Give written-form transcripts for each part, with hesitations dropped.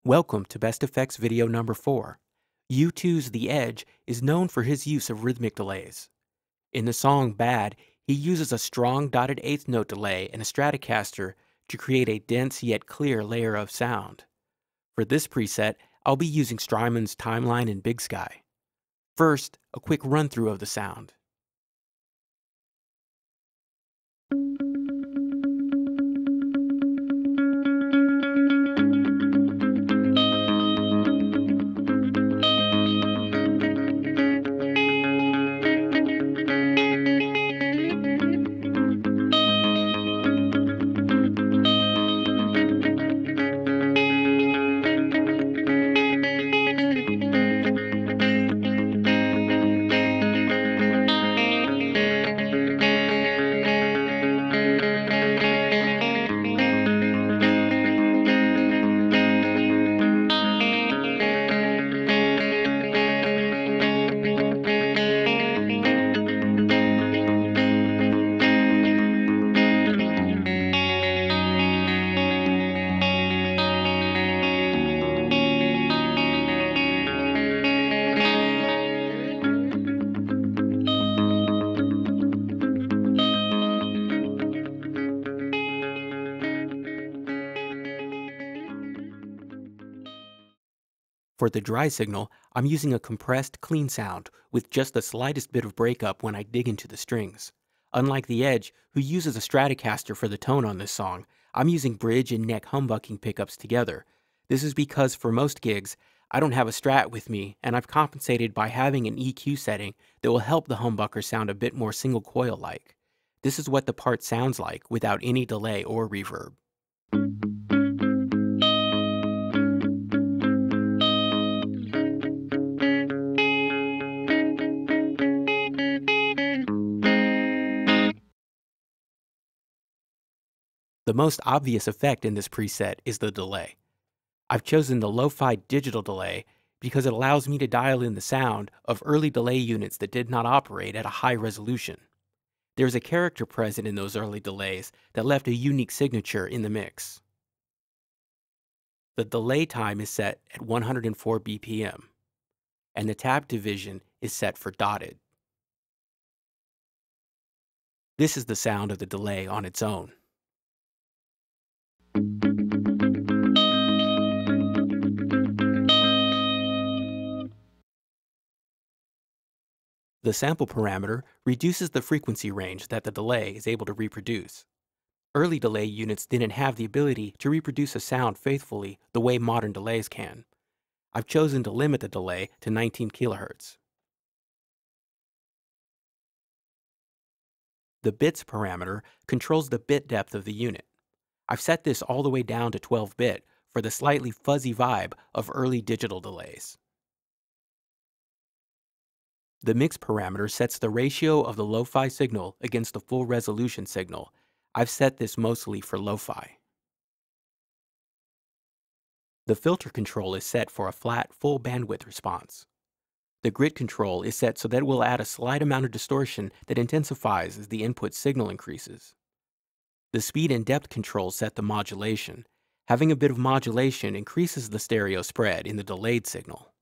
Welcome to Best Effects video number 4. U2's The Edge is known for his use of rhythmic delays. In the song Bad, he uses a strong dotted eighth note delay and a Stratocaster to create a dense yet clear layer of sound. For this preset, I'll be using Strymon's Timeline in BigSky. First, a quick run-through of the sound. For the dry signal, I'm using a compressed, clean sound with just the slightest bit of breakup when I dig into the strings. Unlike The Edge, who uses a Stratocaster for the tone on this song, I'm using bridge and neck humbucking pickups together. This is because for most gigs, I don't have a Strat with me, and I've compensated by having an EQ setting that will help the humbucker sound a bit more single coil-like. This is what the part sounds like without any delay or reverb. The most obvious effect in this preset is the delay. I've chosen the lo-fi digital delay because it allows me to dial in the sound of early delay units that did not operate at a high resolution. There's a character present in those early delays that left a unique signature in the mix. The delay time is set at 104 BPM, and the tap division is set for dotted. This is the sound of the delay on its own. The sample parameter reduces the frequency range that the delay is able to reproduce. Early delay units didn't have the ability to reproduce a sound faithfully the way modern delays can. I've chosen to limit the delay to 19 kHz. The bits parameter controls the bit depth of the unit. I've set this all the way down to 12-bit for the slightly fuzzy vibe of early digital delays. The mix parameter sets the ratio of the lo-fi signal against the full resolution signal. I've set this mostly for lo-fi. The filter control is set for a flat, full bandwidth response. The grid control is set so that it will add a slight amount of distortion that intensifies as the input signal increases. The speed and depth control set the modulation. Having a bit of modulation increases the stereo spread in the delayed signal.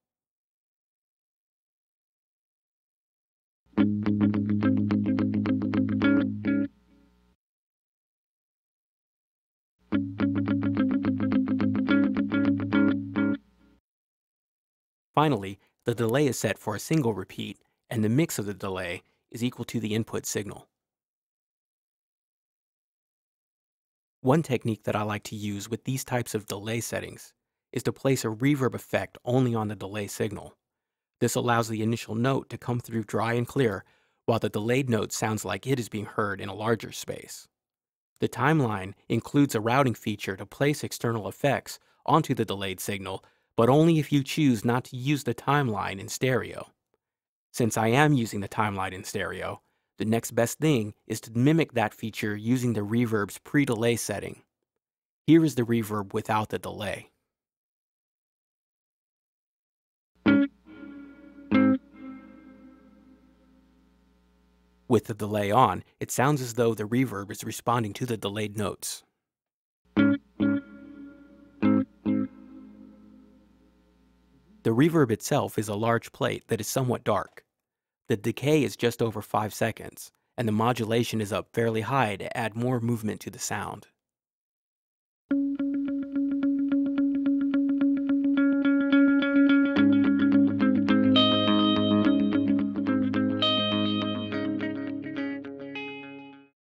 Finally, the delay is set for a single repeat, and the mix of the delay is equal to the input signal. One technique that I like to use with these types of delay settings is to place a reverb effect only on the delay signal. This allows the initial note to come through dry and clear, while the delayed note sounds like it is being heard in a larger space. The timeline includes a routing feature to place external effects onto the delayed signal, but only if you choose not to use the timeline in stereo. Since I am using the timeline in stereo, the next best thing is to mimic that feature using the reverb's pre-delay setting. Here is the reverb without the delay. With the delay on, it sounds as though the reverb is responding to the delayed notes. The reverb itself is a large plate that is somewhat dark. The decay is just over 5 seconds, and the modulation is up fairly high to add more movement to the sound.